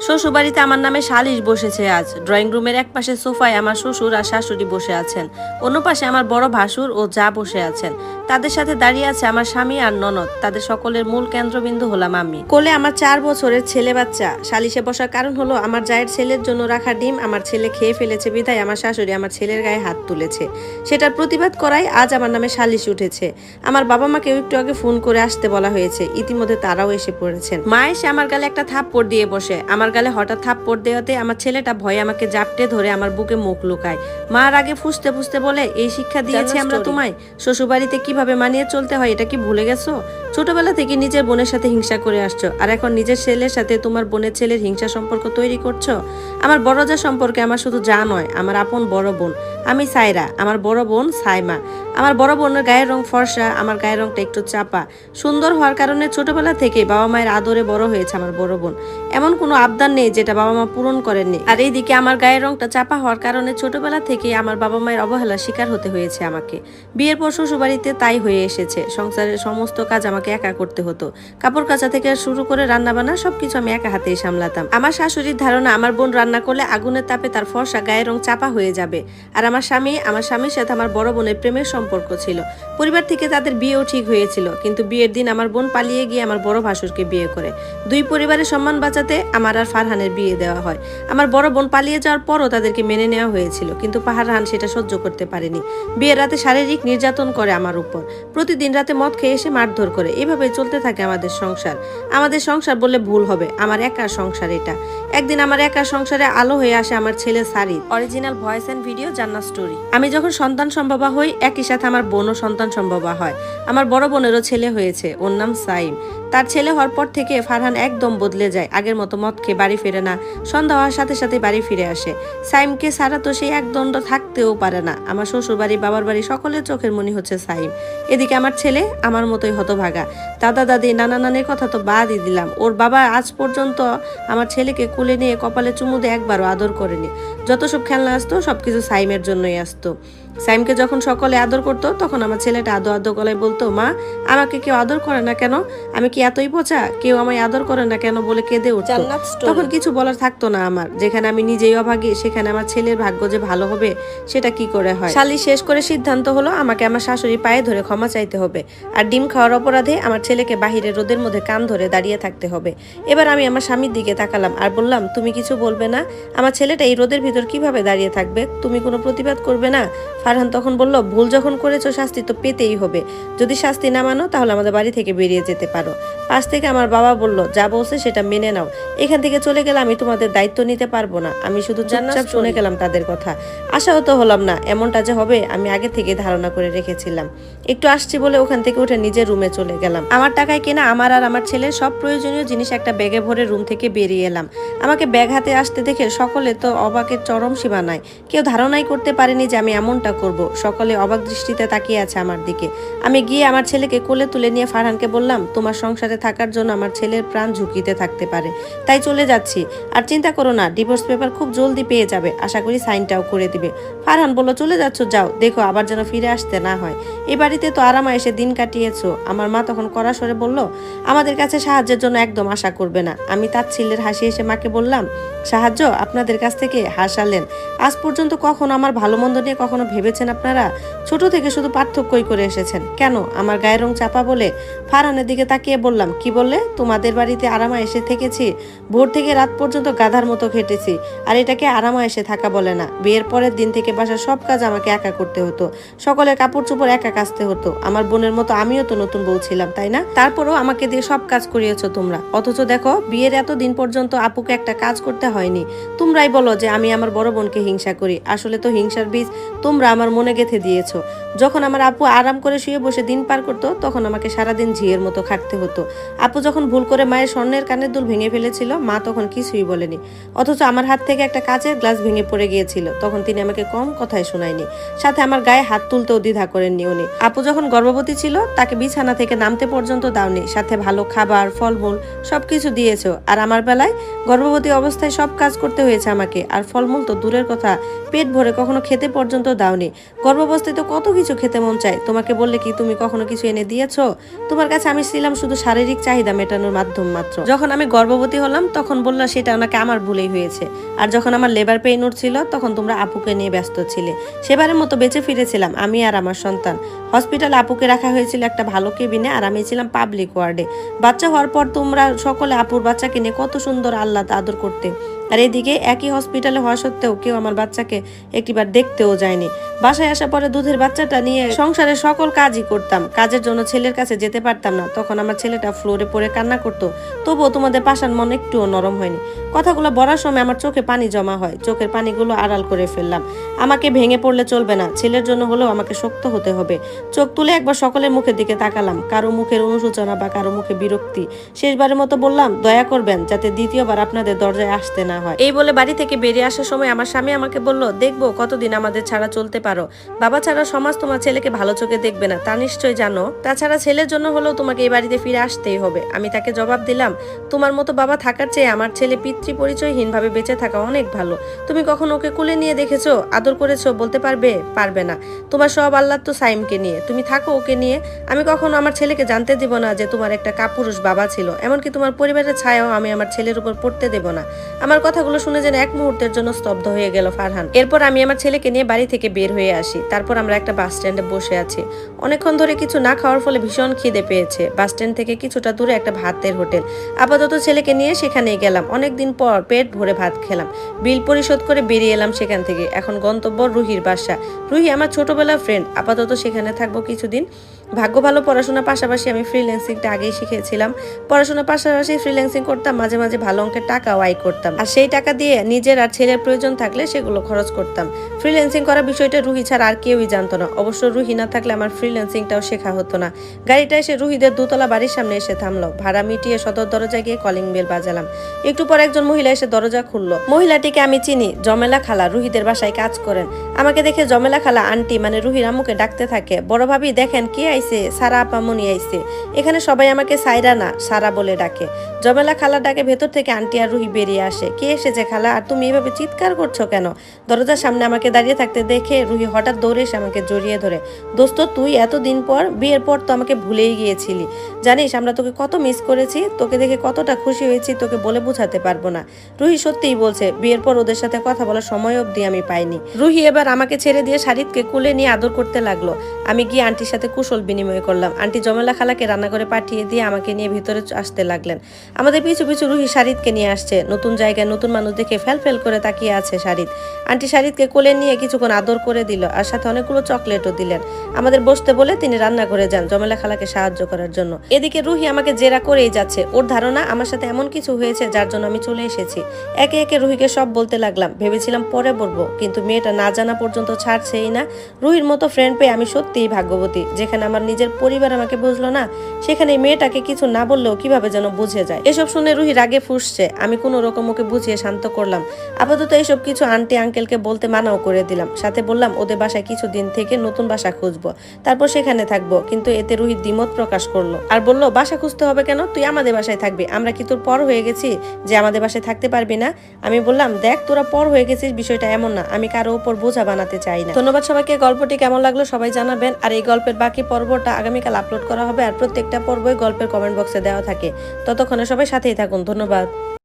শ্বশুরবাড়িতে আমার নামে সালিশ বসেছে আজ। ড্রয়িং রুমের এক পাশে সোফায় আমার শ্বশুর আর শাশুড়ি বসে আছেন, অন্য পাশে আমার বড় ভাসুর ও যা বসে আছেন। তাদের সাথে দাঁড়িয়ে আছে আমার স্বামী আর ননদ। তাদের সকলের মূল কেন্দ্রবিন্দু হলাম আমি। কোলে আমার 4 বছরের ছেলে বাচ্চা। সালিশে বসার কারণ হলো আমার জায়ের ছেলের জন্য রাখা ডিম আমার ছেলে খেয়ে ফেলেছে বিধায় আমার শাশুড়ি আমার ছেলের গায়ে হাত তুলেছে। সেটার প্রতিবাদ করাই আজ আমার নামে সালিশ উঠেছে। আমার বাবা মাকেও একটু আগে ফোন করে আসতে বলা হয়েছে, ইতিমধ্যে তারাও এসে পড়েছেন। মা এসে আমার গালে একটা থাপ্পড় দিয়ে বসে। আমার গালে হঠাৎ থাপ্পড় দেওয়াতে আমার ছেলেটা ভয়ে আমাকে জাপটে ধরে আমার বুকে মুখ লুকায়। মার আগে ফুসতে ফুসতে বলে, এই শিক্ষা দিয়েছি আমরা তোমায়, শ্বশুরবাড়িতে কিভাবে মানিয়ে চলতে হয় এটা কি ভুলে গেছো? ছোটবেলা থেকে নিজের বোনের সাথে হিংসা করে আসছো, আর এখন নিজের ছেলের সাথে তোমার বোনের ছেলের হিংসা সম্পর্ক তৈরি করছো। আমার বড় যা সম্পর্কে আমার শুধু যা নয়, আমার আপন বড় বোন। আমি সাইরা, আমার বড় বোন সাইমা। আমার বড় বোনের গায়ের রং ফর্সা, আমার গায়ের রংটা একটু চাপা। সুন্দর হওয়ার কারণে ছোটবেলা থেকে বাবা মায়ের আদরে বড় হয়েছে আমার বড় বোন। এমন কোনো আবদার নেই যেটা বাবা মা পূরণ করেননি। আর এইদিকে আমার গায়ের রংটা চাপা হওয়ার কারণে ছোটবেলা থেকে আমার বাবা মায়ের অবহেলার শিকার হতে হয়েছে আমাকে। বিয়ের পর শ্বশুরবাড়িতে তাই হয়ে এসেছে। সংসারের সমস্ত কাজ আমাকে একা করতে হতো। কাপড় কাচা থেকে শুরু করে রান্না বান্না সবকিছু আমি একা হাতেই সামলাতাম। আমার শাশুড়ির ধারণা আমার বোন রান্না করলে আগুনের তাপে তার ফর্সা গায়ের রং চাপা হয়ে যাবে। আর আমার স্বামীর সাথে আমার বড় বোনের প্রেমের সম্পর্ক ছিল। পরিবার থেকে তাদের বিয়েও ঠিক হয়েছিল, কিন্তু বিয়ের দিন আমার বোন পালিয়ে গিয়ে আমার বড় ভাসুরকে বিয়ে করে। দুই পরিবারের সম্মান বাঁচাতে আমার আর ফারহানের বিয়ে দেওয়া হয়। আমার বড় বোন পালিয়ে যাওয়ার পরও তাদেরকে মেনে নেওয়া হয়েছিল, কিন্তু ফারহান সেটা সহ্য করতে পারেনি। বিয়ের রাতে শারীরিক নির্যাতন করে আমার উপর। প্রতিদিন রাতে মদ খেয়ে এসে মারধর করে। এভাবেই চলতে থাকে আমাদের সংসার। আমাদের সংসার বললে ভুল হবে, আমার একার সংসার এটা। একদিন আমার একার সংসারে আলো হয়ে আসে আমার ছেলে সারিদ। অরিজিনাল ভয়েস এন্ড ভিডিও জান্নাত স্টোরি। আমি যখন সন্তান সম্ভবা হই, একই সাথে আমার বোনও সন্তান সম্ভবা হয়। আমার বড় বোনেরও ছেলে হয়েছে, ওর নাম সাইম। তার ছেলে হওয়ার পর থেকে ফারহান একদম বদলে যায়। আগের মতো মদ খেয়ে বাড়ি ফিরে না, সন্ধ্যা হওয়ার সাথে সাথে বাড়ি ফিরে আসে। সাইমকে ছাড়া তো সেই একদণ্ড থাকতেও পারে না। আমার শ্বশুর বাড়ি, বাবার বাড়ি সকলের চোখের মনি হচ্ছে সাইম। এদিকে আমার ছেলে আমার মতোই হতভাগা। দাদা দাদি নানা নানির কথা তো বাদই দিলাম, ওর বাবা আজ পর্যন্ত আমার ছেলেকে কোলে নিয়ে কপালে চুমু দিয়ে একবারও আদর করেনি। যত সব খেলনা আসতো সবকিছু সাইমের জন্যই আসতো। সাইমকে যখন সকলে আদর করতো তখন আমার ছেলেটা আদো আদো গলায় বলতো, মা আমাকে কেউ আদর করে না কেন? আমি কি এতই পচা? কেউ আমায় আদর করে না কেন বলে কেঁদে উঠতো। তখন কিছু বলার থাকতো না আমার। যেখানে আমি নিজেই অভাগী, সেখানে আমার ছেলের ভাগ্য যে ভালো হবে সেটা কি করে হয়? শালি শেষ করে সিদ্ধান্ত হলো আমাকে আমার শাশুড়ি পায়ে ধরে ক্ষমা চাইতে হবে, আর ডিম খাওয়ার অপরাধে আমার ছেলেকে বাহিরে রোদের মধ্যে কান ধরে দাঁড়িয়ে থাকতে হবে। এবার আমি আমার স্বামীর দিকে তাকালাম আর বললাম, তুমি কিছু বলবে না? আমার ছেলেটা এই রোদের ভিতর কিভাবে দাঁড়িয়ে থাকবে? তুমি কোনো প্রতিবাদ করবে না? ফারহান তখন বলল, ভুল যখন করেছো শাস্তি তো পেতেই হবে। যদি শাস্তি না মানো তাহলে আমাদের বাড়ি থেকে বেরিয়ে যেতে পারো। পাশ থেকে আমার বাবা বলল, যা বলছে সেটা মেনে নাও। এখান থেকে চলে গেলে আমি তোমাদের দায়িত্ব নিতে পারবো না। আমি শুধু চুপচাপ শুনে গেলাম তাদের কথা। আশাও তো হলাম না এমনটা যে হবে আমি আগে থেকে ধারণা করে রেখেছিলাম। একটু আসছি বলে ওখান থেকে উঠে নিজের রুমে চলে গেলাম। আমার টাকায় কেনা আমার আর আমার ছেলের সব প্রয়োজনীয় জিনিস একটা ব্যাগে ভরে রুম থেকে বেরিয়ে এলাম। আমাকে ব্যাগ হাতে আসতে দেখে সকলে তো অবাকের চরম সীমা নাই। কেউ ধারণাই করতে পারেনি যে আমি এমনটা করব। সকলে অবাক দৃষ্টিতে তাকিয়ে আছে আমার দিকে। আমি গিয়ে আমার ছেলেকে কোলে তুলে নিয়ে ফারহানকে বললাম, তোমার সংসারে থাকার জন্য আমার ছেলের প্রাণ ঝুঁকিতে থাকতে পারে, তাই চলে যাচ্ছি। আর চিন্তা করো না, ডিভোর্স পেপার খুব জলদি পেয়ে যাবে, আশা করি সাইনটাও করে দিবে। ফারহান বলল, চলে যাচ্ছ যাও, দেখো আবার যেন ফিরে আসতে না হয়। এই বাড়িতে তো আরামে এসে দিন কাটিয়েছো। আমার মা তখন কড়া স্বরে বলল, আমাদের কাছে সাহায্যের জন্য একদম আশা করবে না। আমি তাচ্ছিল্যের হাসি এসে মাকে বললাম, সাহায্য আপনাদের কাছ থেকে হাসালেন? আজ পর্যন্ত কখনো আমার ভালো মন্দ নিয়ে কখনো ভেবেছেন আপনারা? ছোট থেকে শুধু পার্থক্যই করে এসেছেন। কেন আমার গায়ের রং চাপা বলে? ফারহানের দিকে তাকিয়ে বললাম, কি বললে? তোমাদের বাড়িতে আরামা এসে থেকেছি, ভোর থেকে রাত পর্যন্ত গাধার মতো খেটেছি, আর এটাকে আরামা এসে থাকা বলে না। বিয়ের পরের দিন থেকে বাসার সব কাজ আমাকে একা করতে হতো, সকলের কাপড় চোপড় একা কাচতে হতো। আমার বোনের মতো আমিও তো নতুন বউ ছিলাম, তাই না? তারপরও আমাকে দিয়ে সব কাজ করিয়েছো তোমরা। অথচ দেখো বিয়ের এত দিন পর্যন্ত আপুকে একটা কাজ করতে হয়নি। তোমরাই বলো যে আমি আমার বড় বোনকে হিংসা করি। আসলে তো হিংসার বীজ তোমরা আমার মনে গেঁথে দিয়েছো। যখন আমার আপু আরাম করে শুয়ে বসে দিন পার করতো তখন আমাকে সারাদিন ঝিয়ের মতো খাটতে হতো। আপু যখন ভুল করে মায়ের স্বর্ণের কানের দুল ভেঙে ফেলেছিল, মা তখন কিছুই বলেনি। অথচ আমার হাত থেকে একটা কাচের গ্লাস ভেঙে পড়ে গিয়েছিল, তখন তিনি আমাকে কম কথায় শোনায়নি, সাথে আমার গায়ে হাত তুলতেও দ্বিধা করেননি উনি। আপু যখন গর্ভবতী ছিল তাকে বিছানা থেকে নামতে পর্যন্ত দাওনি, সাথে ভালো খাবার ফলমূল সবকিছু দিয়েছো। আর আমার বেলায় গর্ভবতী অবস্থায় সব কাজ করতে হয়েছে আমাকে, আর ফলমূল তো দূরের কথা, পেট ভরে কখনো খেতে পর্যন্ত দাওনি। দাওনি। গর্ভাবস্থায় তো কত কিছু খেতে মন চায়, তোমাকে বললে কি তুমি কখনো কিছু এনে দিয়েছো? তোমার কাছে আমি ছিলাম শুধু শারীরিক চাহিদা মেটানোর মাধ্যম মাত্র। যখন আমি গর্ভবতী হলাম তখন বললা সেটা ওনাকে আমার ভুলেই হয়েছে, আর যখন আমার লেবার পেইন উঠছিল তখন তোমরা আপুকে নিয়ে ব্যস্ত ছিলে। সেবারের মতো বেঁচে ফিরেছিলাম আমি আর আমার সন্তান। হসপিটালে আপুকে রাখা হয়েছিল একটা ভালো কেবিনে, আর আমি ছিলাম পাবলিক ওয়ার্ডে। বাচ্চা হওয়ার পর তোমরা সকলে আপুর বাচ্চাকে নিয়ে কত সুন্দর আল্লাহ আদর করতে, আর এদিকে একই হসপিটালে হওয়া সত্ত্বেও কেউ আমার বাচ্চাকে একটিবার দেখতেও যায়নি। বাসায় আসার পরে দুধের বাচ্চাটা নিয়ে সংসারের সকল কাজই করতাম। কাজের জন্য ছেলের কাছে যেতে পারতাম না, তখন আমার ছেলেটা ফ্লোরে পড়ে কান্না করতো, তবুও তোমাদের পাষাণ মন একটুও নরম হয়নি। কথাগুলো বলার সময় আমার চোখে পানি জমা হয়, চোখের পানিগুলো আড়াল করে ফেললাম। আমাকে ভেঙে পড়লে চলবে না, ছেলের জন্য হলেও আমাকে শক্ত হতে হবে। চোখ তুলে একবার সকলের মুখের দিকে তাকালাম, কারো মুখের অনুশোচনা বা কারো মুখে বিরক্তি। শেষবারের মতো বললাম, দয়া করবেন যাতে দ্বিতীয়বার আপনাদের দরজায় আসতে না হয়। এই বলে বাড়ি থেকে বেরিয়ে আসার সময় আমার স্বামী আমাকে বলল, দেখবো কতদিন আমাদের ছাড়া চলতে পারো। বাবা ছাড়া সমাজ তোমার ছেলেকে ভালো চোখে দেখবে না, তা নিশ্চয় জানো। তাছাড়া ছেলের জন্য হলেও তোমাকে এই বাড়িতে ফিরে আসতেই হবে। আমি তাকে জবাব দিলাম, তোমার মতো বাবা থাকার চেয়ে আমার ছেলে পিতৃ পরিচয়হীন ভাবে বেঁচে থাকা অনেক ভালো। তুমি কখন ওকে কোলে নিয়ে দেখেছো, আদর করেছো? বলতে পারবে? পারবে না। তোমার সব আল্লাহ তো সাইমকে নিয়ে, তুমি থাকো ওকে নিয়ে। আমি কখনো আমার ছেলেকে জানতে দেব না যে তোমার একটা কাপুরুষ বাবা ছিল, এমনকি তোমার পরিবারের ছায়াও আমি আমার ছেলের উপর পড়তে দেব না। আমার কথাগুলো শুনে যেন এক মুহূর্তের জন্য স্তব্ধ হয়ে গেল ফারহান। এরপর আমি আমার ছেলেকে নিয়ে বাড়ি থেকে বের হয়ে আসি। তারপর আমরা একটা বাস স্ট্যান্ডে বসে আছি। অনেকক্ষণ ধরে কিছু না খাওয়ার ফলে ভীষণ খিদে পেয়েছে। বাস স্ট্যান্ড থেকে কিছুটা দূরে একটা ভাতের হোটেল, আপাতত ছেলেকে নিয়ে সেখানেই গেলাম। অনেকদিন পর পেট ভরে ভাত খেলাম, বিল পরিশোধ করে বেরিয়ে এলাম সেখান থেকে। এখন গন্তব্য রুহির বাসা। রুহি আমার ছোটবেলার ফ্রেন্ড, আপাতত সেখানে থাকবো কিছুদিন। ভাগ্য ভালো, পড়াশোনার পাশাপাশি আমি ফ্রিল্যান্সিংটা আগেই শিখেছিলাম। পড়াশোনার পাশাপাশি ফ্রিল্যান্সিং করতাম, মাঝে মাঝে ভালো অঙ্কের টাকাও আয় করতাম, আর সেই টাকা দিয়ে নিজের আর ছেলের প্রয়োজন থাকলে সেগুলো খরচ করতাম। ফ্রিল্যান্সিং করার বিষয়টা রুহি ছাড়া আর কেউই জানতো না। অবশ্য রুহি না থাকলে আমার ফ্রিল্যান্সিংটাও শেখা হতো না। গাড়িটা এসে রুহিদের দোতলা বাড়ির সামনে এসে থামলো। ভাড়া মিটিয়ে সদর দরজায় গিয়ে কলিং বেল বাজালাম। একটু পর একজন মহিলা এসে দরজা খুললো। মহিলাটিকে আমি চিনি, জমেলা খালা, রুহিদের বাসায় কাজ করেন। আমাকে দেখে জমেলা খালা আন্টি মানে রুহির আম্মুকে ডাকতে থাকে। বড় ভাবি দেখেন কে আইছে, সারা আপামনি আইছে। এখানে সবাই আমাকে সাইরা না সারা বলে ডাকে। জমেলা খালা ডাকে ভেতর থেকে আন্টি আর রুহি বেরিয়ে আসে। কে এসেছে খালা, আর তুমি এভাবে চিৎকার করছো কেন? দরজার সামনে আমাকে দাঁড়িয়ে থাকতে দেখে রুহি হঠাৎ দৌড়ে এসে আমাকে জড়িয়ে ধরে। দোস্ত, তুই এতদিন পর, বিয়ের পর তো আমাকে ভুলেই গিয়েছিলি। জানিস আমরা তোকে কত মিস করেছি, তোকে দেখে কতটা খুশি হয়েছি তোকে বলে বোঝাতে পারবো না। রুহি সত্যিই বলছে, বিয়ের পর ওদের সাথে কথা বলার সময় অবধি আমি পাইনি। রুহি এবার আমাকে ছেড়ে দিয়ে শারিদকে কুলে নিয়ে আদর করতে লাগলো। আমি গিয়ে আন্টির সাথে কুশল বিনিময় করলাম। আন্টি জমেলা খালাকে রান্নাঘরে পাঠিয়ে দিয়ে আমাকে নিয়ে ভিতরে আসতে লাগলেন। আমাদের পিছু পিছু রুহি শারিদকে নিয়ে আসছে। নতুন জায়গায় নতুন মানুষ দেখে ফেল ফেল করে তাকিয়ে আছে শারিদ। আন্টি শারিদকে কোলে নিয়ে কিছুক্ষণ আদর করে দিল, আর সাথে অনেকগুলো চকলেটও দিলেন। আমাদের বসতে বলে তিনি রান্নাঘরে যান জমেলা খালাকে সাহায্য করার জন্য। এদিকে রুহি আমাকে জেরা করেই যাচ্ছে। ওর ধারণা আমার সাথে এমন কিছু হয়েছে যার জন্য আমি চলে এসেছি। একে একে রুহিকে সব বলতে লাগলাম। ভেবেছিলাম পরে বলবো, কিন্তু মেয়েটা না জানা পর্যন্ত ছাড়ছেই না। রুহির মতো ফ্রেন্ড পেয়ে আমি সত্যিই ভাগ্যবতী। যেখানে আমার নিজের পরিবার আমাকে বুঝলো না, সেখানে মেয়েটাকে কিছু না বললেও কিভাবে যেন বুঝে যায়। এসব শুনে রুহি রাগে ফুঁসছে। আমি কোনো রকম ওকে বুঝিয়ে শান্ত করলাম। আপাতত এইসব কিছু আন্টি আঙ্কেলকে বলতে মানাও করে দিলাম। সাথে বললাম ওদের বাসায় কিছুদিন থেকে নতুন বাসা খুঁজবো, তারপর সেখানে থাকবো। কিন্তু এতে রুহি দ্বিমত প্রকাশ করলো আর বলল, বাসা খুঁজতে হবে কেন? তুই আমাদের বাসায় থাকবি। আমরা কি তোর পর হয়ে গেছি যে আমাদের বাসায় থাকতে পারবি না? আমি বললাম, দেখ তোরা পর হয়ে গেছিস, বিষয়টা এমন না। আমি কারো উপর বোঝা বানাতে চাই না। ধন্যবাদ সবাইকে। গল্পটি কেমন লাগলো সবাই জানাবেন। আর এই গল্পের বাকি পর্বটা আগামীকাল আপলোড করা হবে, আর প্রত্যেকটা পর্বই গল্পের কমেন্ট বক্সে দেওয়া থাকে। ততক্ষণে সবাই সাথেই থাকুন। ধন্যবাদ।